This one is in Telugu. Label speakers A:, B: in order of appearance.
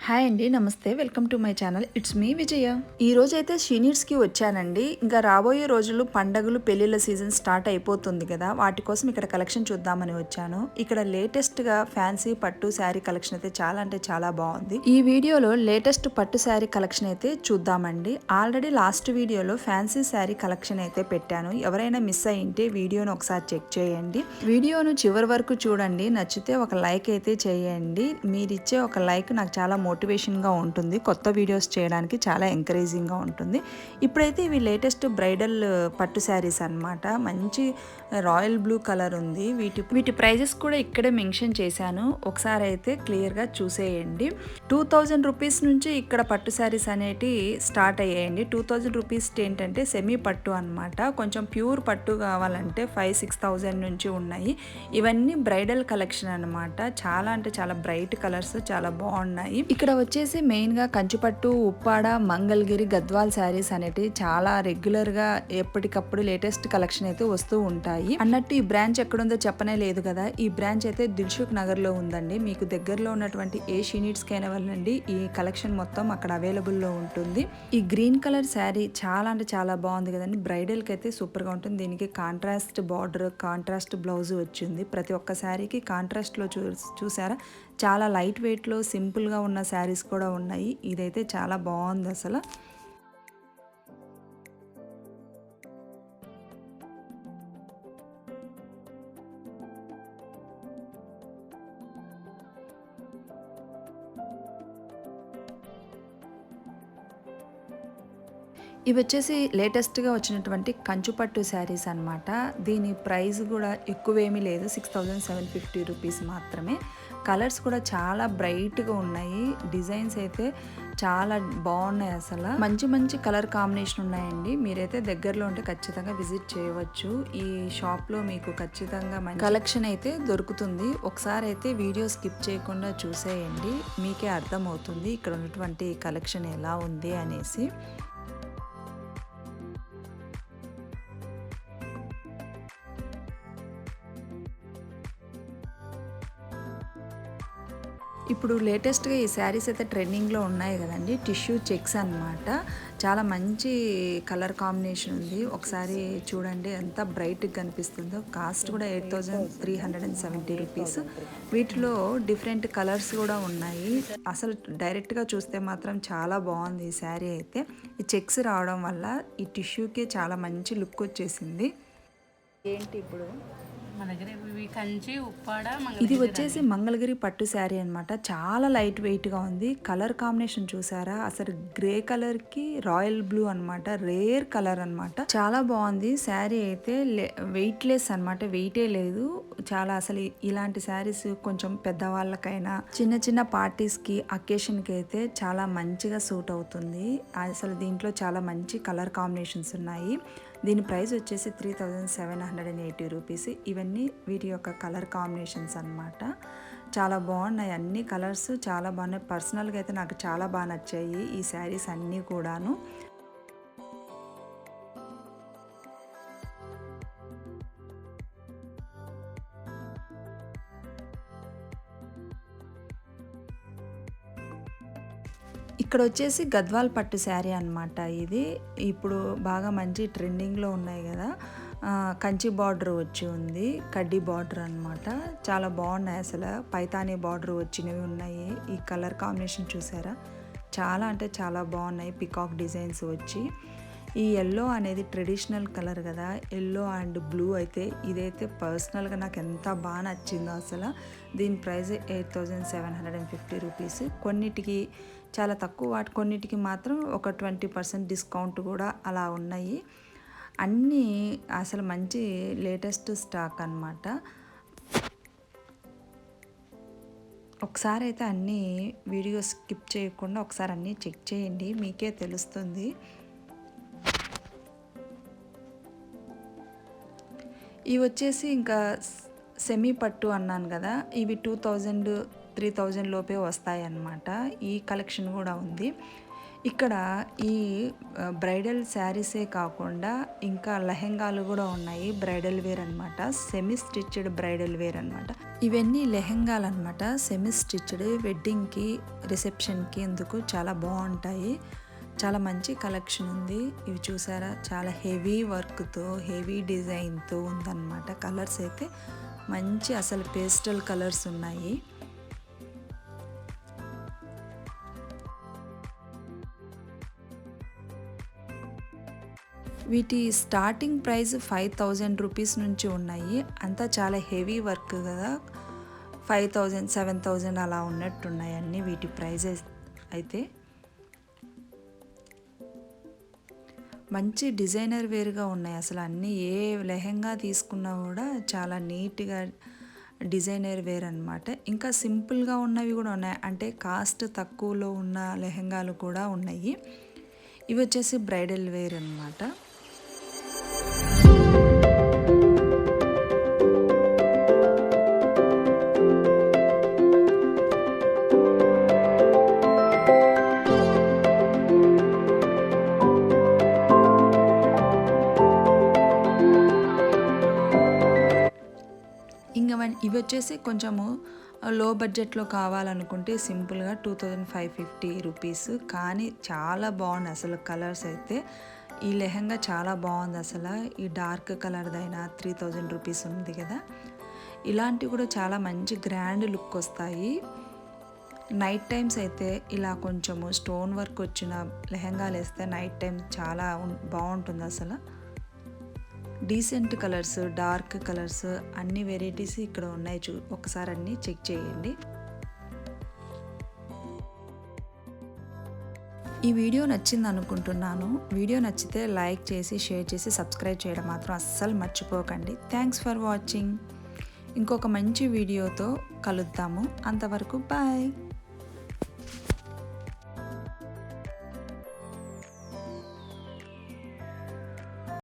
A: హాయ్ అండి, నమస్తే. Welcome to my channel. It's me Vijaya. ఈ రోజైతే షీనీడ్స్కి వచ్చానండి. ఇంకా రాబోయే రోజులు పండగలు పెళ్ళిళ్ళ సీజన్ స్టార్ట్ అయిపోతుంది కదా, వాటి కోసం ఇక్కడ కలెక్షన్ చూద్దామని వచ్చాను. ఇక్కడ లేటెస్ట్గా ఫ్యాన్సీ పట్టు శారీ కలెక్షన్ అయితే చాలా అంటే చాలా బాగుంది. ఈ వీడియోలో లేటెస్ట్ పట్టు శారీ కలెక్షన్ అయితే చూద్దామండి. ఆల్రెడీ లాస్ట్ వీడియోలో ఫ్యాన్సీ శారీ కలెక్షన్ అయితే పెట్టాను. ఎవరైనా మిస్ అయ్యింటే వీడియోను ఒకసారి చెక్ చేయండి. వీడియోను చివరి వరకు చూడండి. నచ్చితే ఒక లైక్ అయితే చేయండి. మీరిచ్చే ఒక లైక్ నాకు చాలా మోటివేషన్గా ఉంటుంది, కొత్త వీడియోస్ చేయడానికి చాలా ఎంకరేజింగ్గా ఉంటుంది. ఇప్పుడైతే ఇవి లేటెస్ట్ బ్రైడల్ పట్టు శారీస్ అనమాట. మంచి రాయల్ బ్లూ కలర్ ఉంది. వీటి ప్రైజెస్ కూడా ఇక్కడే మెన్షన్ చేశాను, ఒకసారి అయితే క్లియర్గా చూసేయండి. 2000 రూపీస్ నుంచి ఇక్కడ పట్టు శారీస్ అనేటి స్టార్ట్ అయ్యాయండి. 2000 రూపీస్ ఏంటంటే సెమీ పట్టు అనమాట. కొంచెం ప్యూర్ పట్టు కావాలంటే 5,000-6,000 నుంచి ఉన్నాయి. ఇవన్నీ బ్రైడల్ కలెక్షన్ అనమాట. చాలా అంటే చాలా బ్రైట్ కలర్స్, చాలా బాగున్నాయి. ఇక్కడ వచ్చేసి మెయిన్గా కంచిపట్టు, ఉప్పాడ, మంగళగిరి, గద్వాల్ శారీస్ అనేటివి చాలా రెగ్యులర్గా ఎప్పటికప్పుడు లేటెస్ట్ కలెక్షన్ అయితే వస్తూ ఉంటాయి. అన్నట్టు ఈ బ్రాంచ్ ఎక్కడుందో చెప్పనే లేదు కదా. ఈ బ్రాంచ్ అయితే దిల్సుఖ్ నగర్లో ఉందండి. మీకు దగ్గరలో ఉన్నటువంటి ఏ షీనీడ్స్కి అయినా వెళ్ళండి, ఈ కలెక్షన్ మొత్తం అక్కడ అవైలబుల్లో ఉంటుంది. ఈ గ్రీన్ కలర్ శారీ చాలా అంటే చాలా బాగుంది కదండి. బ్రైడల్కి అయితే సూపర్గా ఉంటుంది. దీనికి కాంట్రాస్ట్ బార్డర్, కాంట్రాస్ట్ బ్లౌజ్ వచ్చింది. ప్రతి ఒక్క శారీకి కాంట్రాస్ట్లో చూసారా, చాలా లైట్ వెయిట్లో సింపుల్గా ఉన్న శారీస్ కూడా ఉన్నాయి. ఇదైతే చాలా బాగుంది అసలు. ఇవి వచ్చేసి లేటెస్ట్గా వచ్చినటువంటి కంచుపట్టు శారీస్ అనమాట. దీని ప్రైస్ కూడా ఎక్కువేమీ లేదు, 6,750 రూపీస్ మాత్రమే. కలర్స్ కూడా చాలా బ్రైట్గా ఉన్నాయి. డిజైన్స్ అయితే చాలా బాగున్నాయి అసలు. మంచి మంచి కలర్ కాంబినేషన్ ఉన్నాయండి. మీరైతే దగ్గరలో ఉంటే ఖచ్చితంగా విజిట్ చేయవచ్చు. ఈ షాప్లో మీకు ఖచ్చితంగా మంచి కలెక్షన్ అయితే దొరుకుతుంది. ఒకసారి అయితే వీడియో స్కిప్ చేయకుండా చూసేయండి, మీకే అర్థమవుతుంది ఇక్కడ ఉన్నటువంటి కలెక్షన్ ఎలా ఉంది అనేసి. ఇప్పుడు లేటెస్ట్గా ఈ శారీస్ అయితే ట్రెండింగ్లో ఉన్నాయి కదండి. టిష్యూ చెక్స్ అనమాట. చాలా మంచి కలర్ కాంబినేషన్ ఉంది. ఒకసారి చూడండి ఎంత బ్రైట్గా కనిపిస్తుందో. కాస్ట్ కూడా 8,370 రూపీస్. వీటిలో డిఫరెంట్ కలర్స్ కూడా ఉన్నాయి. అసలు డైరెక్ట్గా చూస్తే మాత్రం చాలా బాగుంది ఈ శారీ అయితే. ఈ చెక్స్ రావడం వల్ల ఈ టిష్యూకి చాలా మంచి లుక్ వచ్చేసింది. ఏంటి ఇప్పుడు
B: మన దగ్గర ఇవి కంచి, ఉప్పాడ,
A: ఇది వచ్చేసి మంగళగిరి పట్టు శారీ అనమాట. చాలా లైట్ వెయిట్గా ఉంది. కలర్ కాంబినేషన్ చూసారా, అసలు గ్రే కలర్కి రాయల్ బ్లూ అనమాట. రేర్ కలర్ అనమాట. చాలా బాగుంది శారీ అయితే. వెయిట్లెస్ అనమాట, వెయిటే లేదు. చాలా అసలు ఇలాంటి శారీస్ కొంచెం పెద్దవాళ్ళకైనా చిన్న చిన్న పార్టీస్కి, అకేషన్కి అయితే చాలా మంచిగా సూట్ అవుతుంది. అసలు దీంట్లో చాలా మంచి కలర్ కాంబినేషన్స్ ఉన్నాయి. దీని ప్రైస్ వచ్చేసి 3,780 రూపీస్. ఇవన్నీ వీటి యొక్క కలర్ కాంబినేషన్స్ అనమాట. చాలా బాగున్నాయి. అన్ని కలర్స్ చాలా బాగున్నాయి. పర్సనల్గా అయితే నాకు చాలా బాగా నచ్చాయి ఈ శారీస్ అన్నీ కూడాను. ఇక్కడ వచ్చేసి గద్వాల్ పట్టు శారీ అనమాట. ఇది ఇప్పుడు బాగా మంచి ట్రెండింగ్లో ఉన్నాయి కదా. కంచి బార్డర్ వచ్చి ఉంది, కడ్డీ బార్డర్ అనమాట. చాలా బాగున్నాయి అసలు. పైతానీ బార్డర్ వచ్చినవి ఉన్నాయి. ఈ కలర్ కాంబినేషన్ చూసారా, చాలా అంటే చాలా బాగున్నాయి. పికాక్ డిజైన్స్ వచ్చి, ఈ ఎల్లో అనేది ట్రెడిషనల్ కలర్ కదా. ఎల్లో అండ్ బ్లూ అయితే ఇదైతే పర్సనల్గా నాకు ఎంత బాగా నచ్చిందో అసలు. దీని ప్రైస్ 8,750 రూపీస్. కొన్నిటికి చాలా తక్కువ, కొన్నిటికి మాత్రం ఒక 20% డిస్కౌంట్ కూడా అలా ఉన్నాయి. అన్నీ అసలు మంచి లేటెస్ట్ స్టాక్ అనమాట. ఒకసారి అయితే అన్నీ వీడియో స్కిప్ చేయకుండా ఒకసారి అన్నీ చెక్ చేయండి, మీకే తెలుస్తుంది. ఇవి వచ్చేసి ఇంకా సెమీ పట్టు అన్నాను కదా, ఇవి 2,000-3,000 లోపే వస్తాయి అన్నమాట. ఈ కలెక్షన్ కూడా ఉంది. ఇక్కడ ఈ బ్రైడల్ శారీసే కాకుండా ఇంకా లెహెంగాలు కూడా ఉన్నాయి. బ్రైడల్ వేర్ అనమాట, సెమీ స్టిచ్డ్ బ్రైడల్ వేర్ అనమాట. ఇవన్నీ లెహెంగాలు అనమాట, సెమీ స్టిచ్డ్. వెడ్డింగ్కి, రిసెప్షన్కి ఎందుకు చాలా బాగుంటాయి. చాలా మంచి కలెక్షన్ ఉంది. ఇవి చూసారా, చాలా హెవీ వర్క్తో, హెవీ డిజైన్తో ఉందన్నమాట. కలర్స్ అయితే మంచి అసలు పేస్టల్ కలర్స్ ఉన్నాయి. వీటి స్టార్టింగ్ ప్రైస్ 5000 రూపీస్ నుంచి ఉన్నాయి. అంతా చాలా హెవీ వర్క్ కదా, 5000, 7000 అలా ఉన్నట్టున్నాయి అన్నీ వీటి ప్రైజెస్. అయితే మంచి డిజైనర్ వేర్గా ఉన్నాయి అసలు అన్నీ. ఏ లెహెంగా తీసుకున్నా కూడా చాలా నీట్గా డిజైనర్ వేర్ అనమాట. ఇంకా సింపుల్గా ఉన్నవి కూడా ఉన్నాయి, అంటే కాస్ట్ తక్కువలో ఉన్న లెహెంగాలు కూడా ఉన్నాయి. ఇవి వచ్చేసి బ్రైడల్ వేర్ అనమాట. ఇంకా ఇవి వచ్చేసి కొంచెము లో బడ్జెట్లో కావాలనుకుంటే సింపుల్గా 2550 రూపీస్. కానీ చాలా బాగుంది అసలు. కలర్స్ అయితే ఈ లెహంగా చాలా బాగుంది అసలు. ఈ డార్క్ కలర్దైనా 3000 రూపీస్ ఉంది కదా. ఇలాంటివి కూడా చాలా మంచి గ్రాండ్ లుక్ వస్తాయి. నైట్ టైమ్స్ అయితే ఇలా కొంచెము స్టోన్ వర్క్ వచ్చిన లెహంగాలు వేస్తే నైట్ టైం చాలా బాగుంటుంది అసలు. డీసెంట్ కలర్స్, డార్క్ కలర్స్ అన్ని వెరైటీస్ ఇక్కడ ఉన్నాయి. ఒకసారి అన్నీ చెక్ చేయండి. ఈ వీడియో నచ్చింది అనుకుంటున్నాను. వీడియో నచ్చితే లైక్ చేసి, షేర్ చేసి, సబ్స్క్రైబ్ చేయడం మాత్రం అస్సలు మర్చిపోకండి. Thanks for watching. ఇంకొక మంచి వీడియోతో కలుద్దాము. అంతవరకు బాయ్.